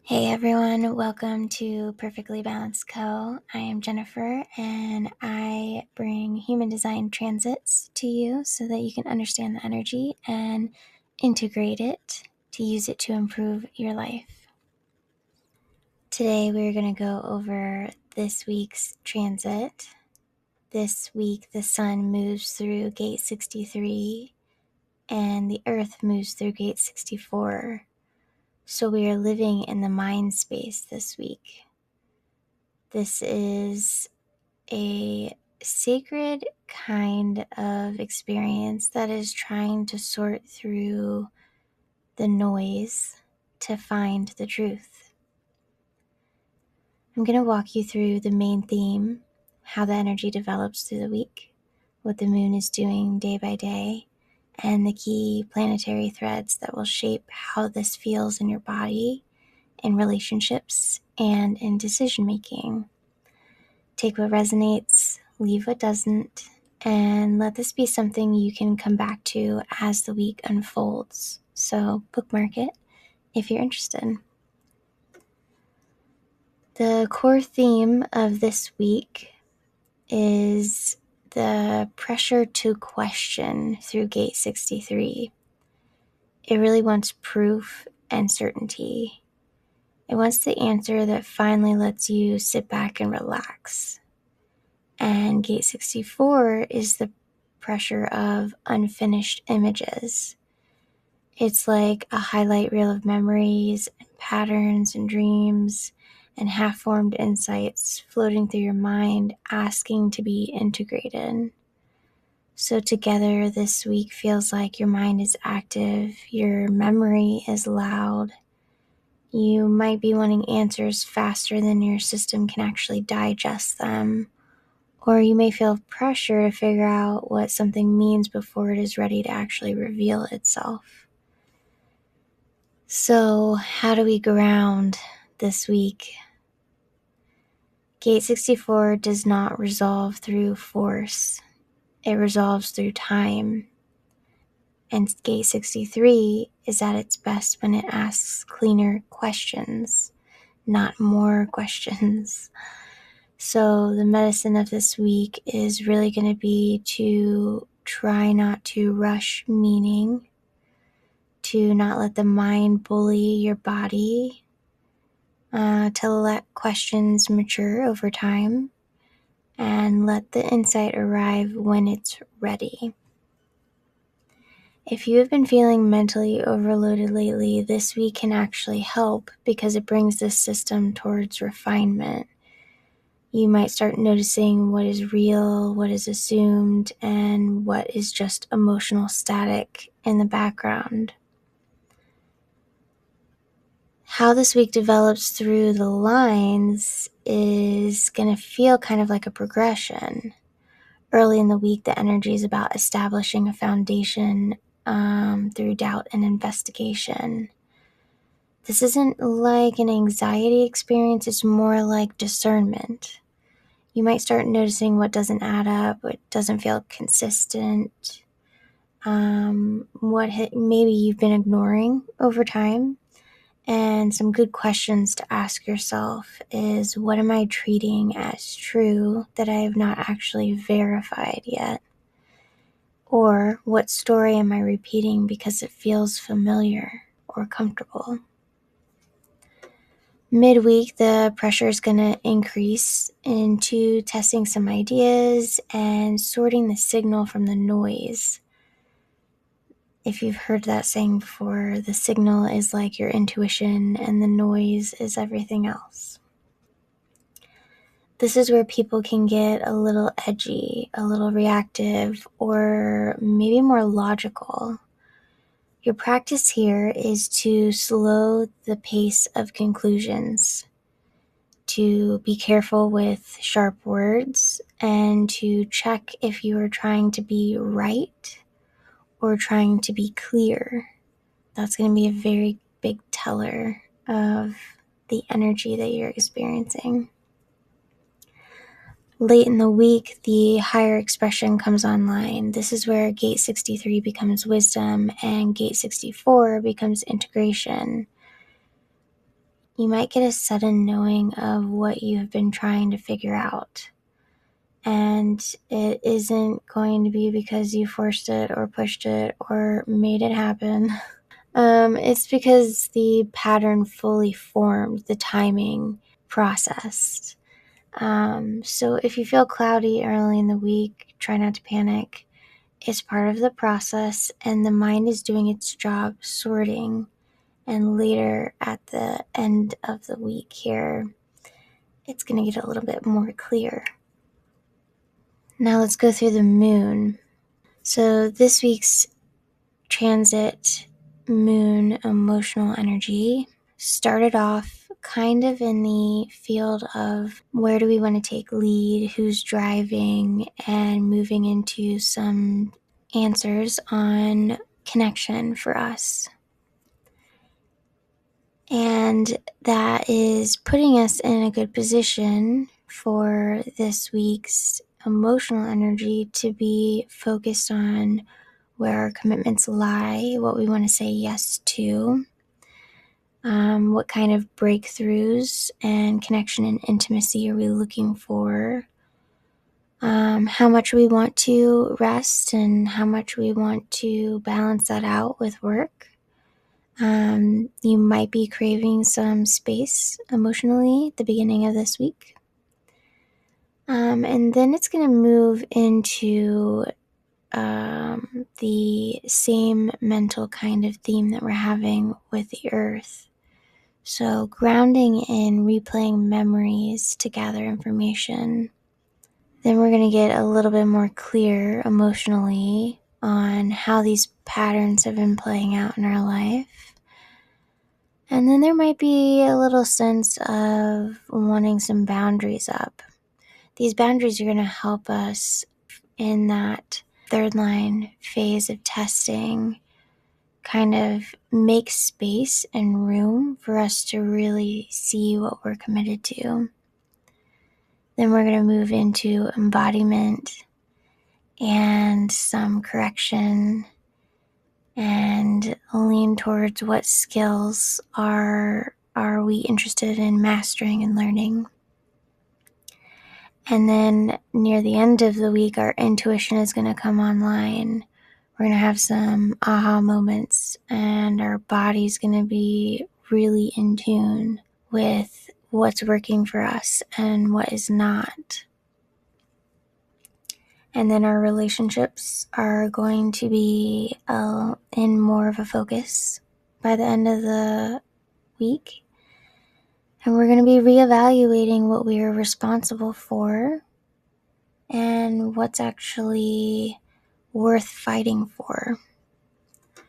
Hey everyone, welcome to Perfectly Balanced Co. I am Jennifer and I bring human design transits to you so that you can understand the energy and integrate it to use it to improve your life. Today we're going to go over this week's transit. This week the sun moves through gate 63 and the earth moves through gate 64. So we are living in the mind space this week. This is a sacred kind of experience that is trying to sort through the noise to find the truth. I'm going to walk you through the main theme, how the energy develops through the week, what the moon is doing day by day, and the key planetary threads that will shape how this feels in your body, in relationships, and in decision making. Take what resonates, leave what doesn't, and let this be something you can come back to as the week unfolds. So bookmark it if you're interested. The core theme of this week is the pressure to question through gate 63. It really wants proof and certainty. It wants the answer that finally lets you sit back and relax. And gate 64 is the pressure of unfinished images. It's like a highlight reel of memories and patterns and dreams and half-formed insights floating through your mind, asking to be integrated. So together this week feels like your mind is active, your memory is loud. You might be wanting answers faster than your system can actually digest them. Or you may feel pressure to figure out what something means before it is ready to actually reveal itself. So, how do we ground this week? Gate 64 does not resolve through force. It resolves through time. And gate 63 is at its best when it asks cleaner questions, not more questions. So the medicine of this week is really going to be to try not to rush meaning, to not let the mind bully your body, to let questions mature over time, and let the insight arrive when it's ready. If you have been feeling mentally overloaded lately, this week can actually help because it brings this system towards refinement. You might start noticing what is real, what is assumed, and what is just emotional static in the background. How this week develops through the lines is going to feel kind of like a progression. Early in the week, the energy is about establishing a foundation through doubt and investigation. This isn't like an anxiety experience, it's more like discernment. You might start noticing what doesn't add up, what doesn't feel consistent, maybe you've been ignoring over time. And some good questions to ask yourself is, what am I treating as true that I have not actually verified yet? Or what story am I repeating because it feels familiar or comfortable? Midweek, the pressure is going to increase into testing some ideas and sorting the signal from the noise. If you've heard that saying before, the signal is like your intuition and the noise is everything else. This is where people can get a little edgy, a little reactive, or maybe more logical. Your practice here is to slow the pace of conclusions, to be careful with sharp words, and to check if you are trying to be right or trying to be clear. That's going to be a very big teller of the energy that you're experiencing. Late in the week, the higher expression comes online. This is where gate 63 becomes wisdom and gate 64 becomes integration. you might get a sudden knowing of what you have been trying to figure out. And it isn't going to be because you forced it or pushed it or made it happen. It's because the pattern fully formed, the timing processed. So if you feel cloudy early in the week, try not to panic. It's part of the process, and the mind is doing its job sorting. And later at the end of the week here, it's going to get a little bit more clear. Now let's go through the moon. So this week's transit moon emotional energy started off kind of in the field of where do we want to take lead, who's driving, and moving into some answers on connection for us. And that is putting us in a good position for this week's emotional energy to be focused on where our commitments lie, what we want to say yes to, what kind of breakthroughs and connection and intimacy are we looking for, how much we want to rest and how much we want to balance that out with work. You might be craving some space emotionally at the beginning of this week. And then it's going to move into the same mental kind of theme that we're having with the earth. So grounding in replaying memories to gather information. Then we're going to get a little bit more clear emotionally on how these patterns have been playing out in our life. And then there might be a little sense of wanting some boundaries up. These boundaries are going to help us in that third line phase of testing, kind of make space and room for us to really see what we're committed to. Then we're going to move into embodiment and some correction and lean towards what skills are we interested in mastering and learning. And then near the end of the week, our intuition is going to come online. We're going to have some aha moments, and our body's going to be really in tune with what's working for us and what is not. And then our relationships are going to be in more of a focus by the end of the week. And we're going to be reevaluating what we are responsible for and what's actually worth fighting for.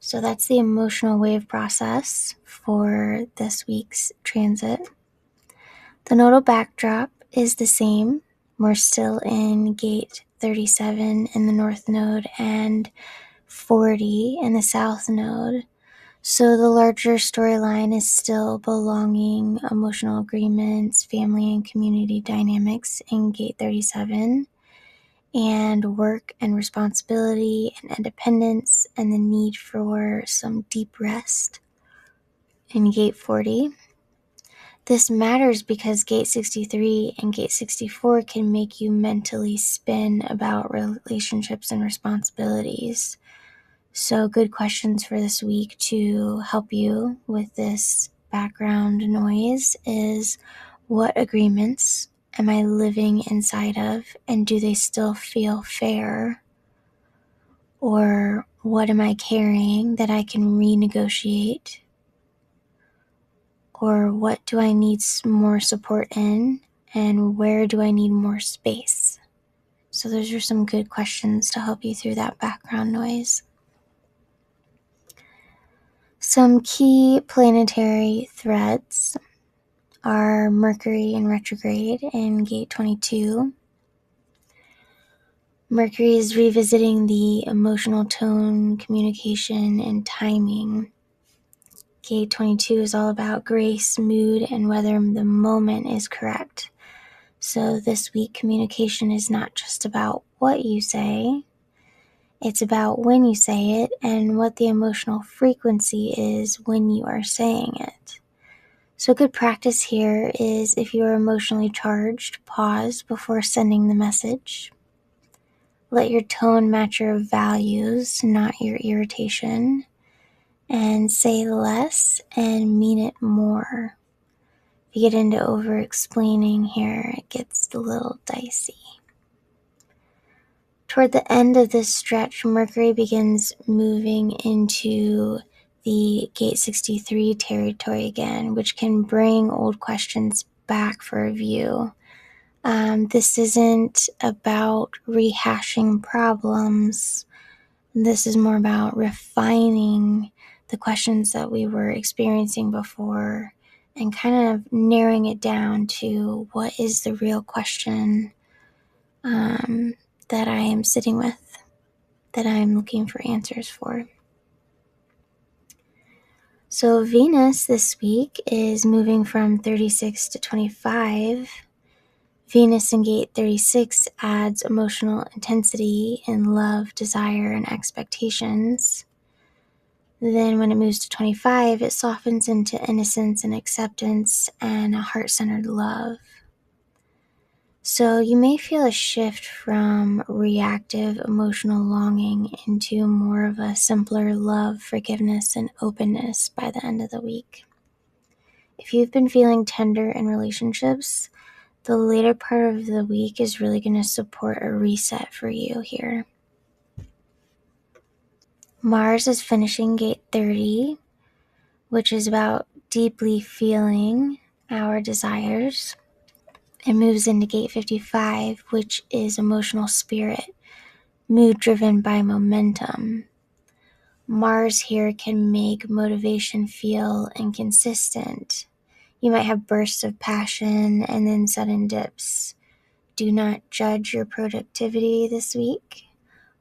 So that's the emotional wave process for this week's transit. The nodal backdrop is the same. We're still in gate 37 in the north node and 40 in the south node. So the larger storyline is still belonging, emotional agreements, family and community dynamics in gate 37, and work and responsibility and independence and the need for some deep rest in gate 40. This matters because gate 63 and gate 64 can make you mentally spin about relationships and responsibilities. So good questions for this week to help you with this background noise is, what agreements am I living inside of, and do they still feel fair? Or what am I carrying that I can renegotiate? Or what do I need more support in, and where do I need more space? So those are some good questions to help you through that background noise. Some key planetary threads are Mercury in retrograde in gate 22. Mercury is revisiting the emotional tone, communication, and timing. Gate 22 is all about grace, mood, and whether the moment is correct. So this week, communication is not just about what you say, it's about when you say it and what the emotional frequency is when you are saying it. So good practice here is if you are emotionally charged, pause before sending the message. Let your tone match your values, not your irritation. And say less and mean it more. If you get into over-explaining here, it gets a little dicey. Toward the end of this stretch, Mercury begins moving into the Gate 63 territory again, which can bring old questions back for review. This isn't about rehashing problems. This is more about refining the questions that we were experiencing before and kind of narrowing it down to what is the real question that I am sitting with, that I'm looking for answers for. So Venus this week is moving from 36 to 25. Venus in gate 36 adds emotional intensity in love, desire, and expectations. Then when it moves to 25, it softens into innocence and acceptance and a heart-centered love. So you may feel a shift from reactive emotional longing into more of a simpler love, forgiveness, and openness by the end of the week. If you've been feeling tender in relationships, the later part of the week is really going to support a reset for you here. Mars is finishing gate 30, which is about deeply feeling our desires. It moves into gate 55, which is emotional spirit, mood driven by momentum. Mars here can make motivation feel inconsistent. You might have bursts of passion and then sudden dips. Do not judge your productivity this week.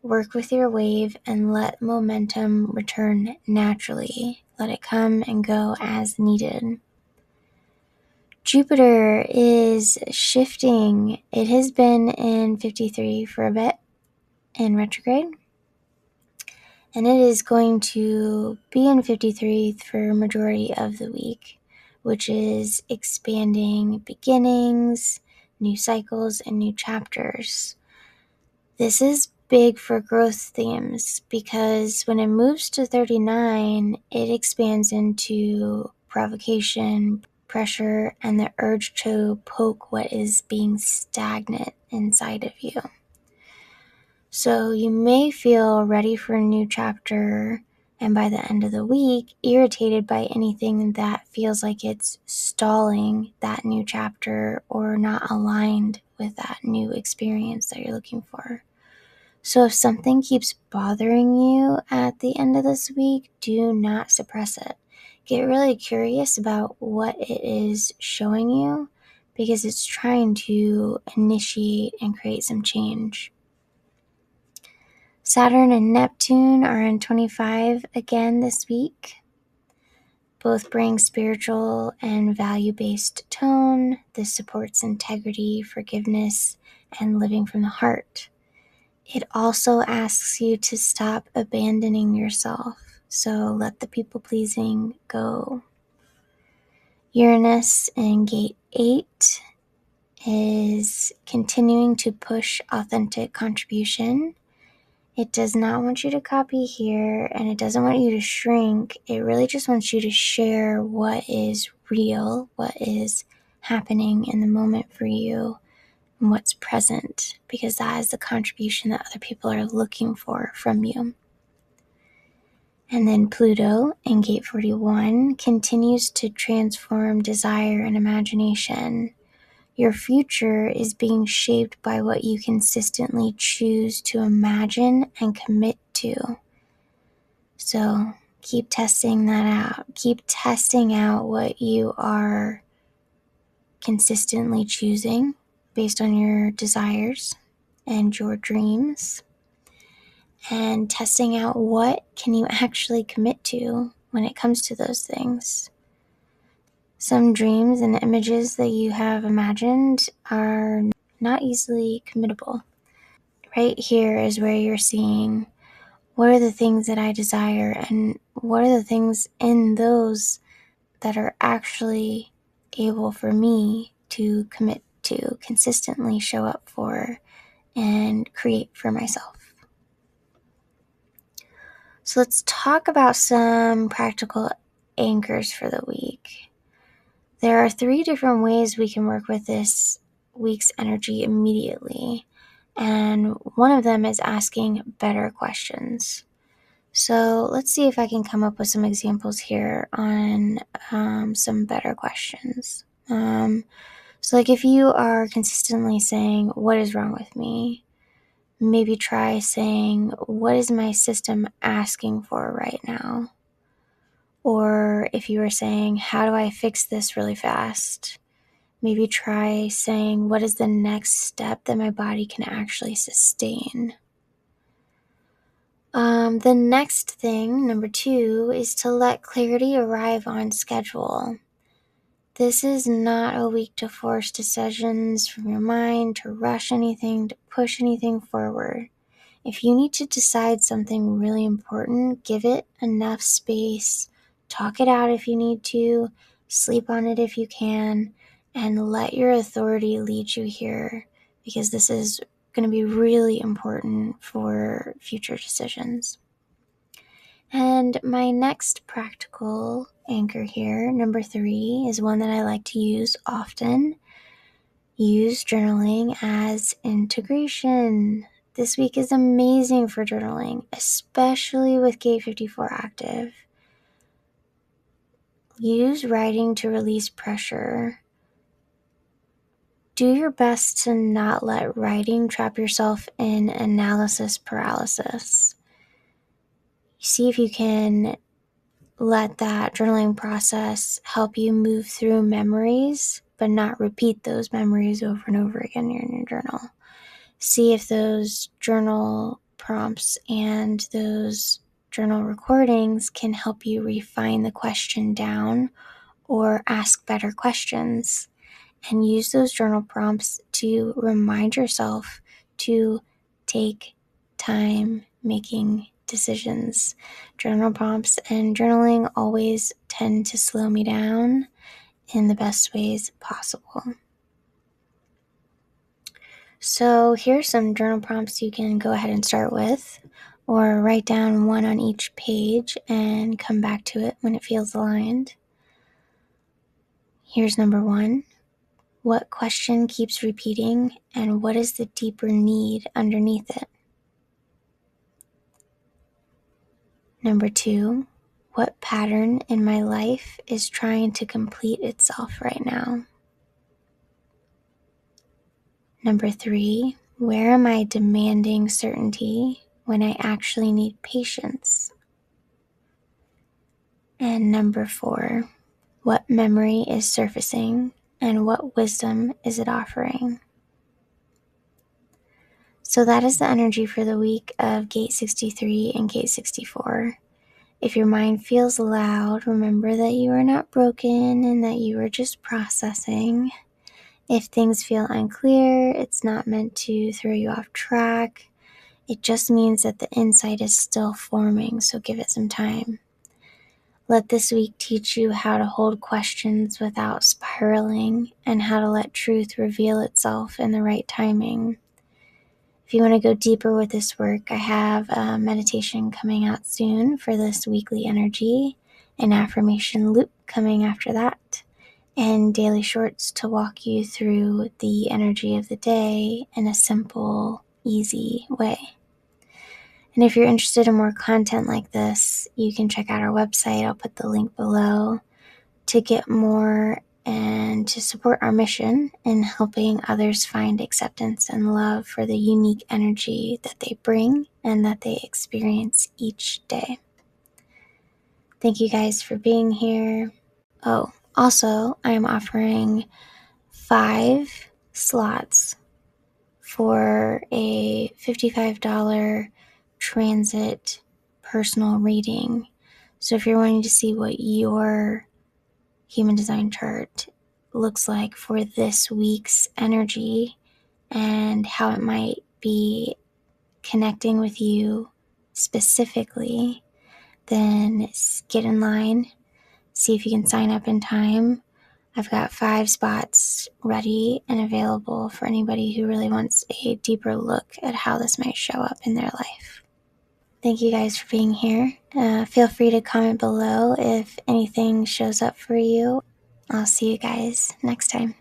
Work with your wave and let momentum return naturally. Let it come and go as needed. Jupiter is shifting. It has been in 53 for a bit in retrograde. And it is going to be in 53 for majority of the week, which is expanding beginnings, new cycles, and new chapters. This is big for growth themes because when it moves to 39, it expands into provocation, pressure, and the urge to poke what is being stagnant inside of you. So you may feel ready for a new chapter, and by the end of the week, irritated by anything that feels like it's stalling that new chapter or not aligned with that new experience that you're looking for. So if something keeps bothering you at the end of this week, do not suppress it. Get really curious about what it is showing you because it's trying to initiate and create some change. Saturn and Neptune are in 25 again this week. Both bring spiritual and value-based tone. This supports integrity, forgiveness, and living from the heart. It also asks you to stop abandoning yourself, so let the people-pleasing go. Uranus in gate 8 is continuing to push authentic contribution. It does not want you to copy here, and it doesn't want you to shrink. It really just wants you to share what is real, what is happening in the moment for you, and what's present, because that is the contribution that other people are looking for from you. And then Pluto in gate 41 continues to transform desire and imagination. Your future is being shaped by what you consistently choose to imagine and commit to. So keep testing that out. Keep testing out what you are consistently choosing based on your desires and your dreams. And testing out what can you actually commit to when it comes to those things. Some dreams and images that you have imagined are not easily committable. Right here is where you're seeing what are the things that I desire and what are the things in those that are actually able for me to commit to, consistently show up for, and create for myself. So let's talk about some practical anchors for the week. There are 3 different ways we can work with this week's energy immediately, and one of them is asking better questions. So let's see if I can come up with some examples here on some better questions. So like if you are consistently saying, what is wrong with me? Maybe try saying, what is my system asking for right now? Or if you are saying, how do I fix this really fast? Maybe try saying, what is the next step that my body can actually sustain? The next thing, number 2, is to let clarity arrive on schedule. This is not a week to force decisions from your mind, to rush anything, to push anything forward. If you need to decide something really important, give it enough space, talk it out if you need to, sleep on it if you can, and let your authority lead you here, because this is going to be really important for future decisions. And my next practical anchor here, number 3, is one that I like to use often. Use journaling as integration. This week is amazing for journaling, especially with Gate 54 active. Use writing to release pressure. Do your best to not let writing trap yourself in analysis paralysis. See if you can let that journaling process help you move through memories, but not repeat those memories over and over again in your journal. See if those journal prompts and those journal recordings can help you refine the question down or ask better questions. And use those journal prompts to remind yourself to take time making decisions. Journal prompts and journaling always tend to slow me down in the best ways possible. So here's some journal prompts you can go ahead and start with, or write down one on each page and come back to it when it feels aligned. Here's number 1. What question keeps repeating, and what is the deeper need underneath it? Number 2, what pattern in my life is trying to complete itself right now? Number 3, where am I demanding certainty when I actually need patience? And number 4, what memory is surfacing and what wisdom is it offering? So that is the energy for the week of Gate 63 and Gate 64. If your mind feels loud, remember that you are not broken and that you are just processing. If things feel unclear, it's not meant to throw you off track. It just means that the insight is still forming, so give it some time. Let this week teach you how to hold questions without spiraling and how to let truth reveal itself in the right timing. If you want to go deeper with this work, I have a meditation coming out soon for this weekly energy, an affirmation loop coming after that, and daily shorts to walk you through the energy of the day in a simple, easy way. And if you're interested in more content like this, you can check out our website. I'll put the link below to get more and to support our mission in helping others find acceptance and love for the unique energy that they bring and that they experience each day. Thank you guys for being here. Oh, also, I am offering 5 slots for a $55 transit personal reading. So if you're wanting to see what your human design chart looks like for this week's energy and how it might be connecting with you specifically, then get in line, see if you can sign up in time. I've got 5 spots ready and available for anybody who really wants a deeper look at how this might show up in their life. Thank you guys for being here. Feel free to comment below if anything shows up for you. I'll see you guys next time.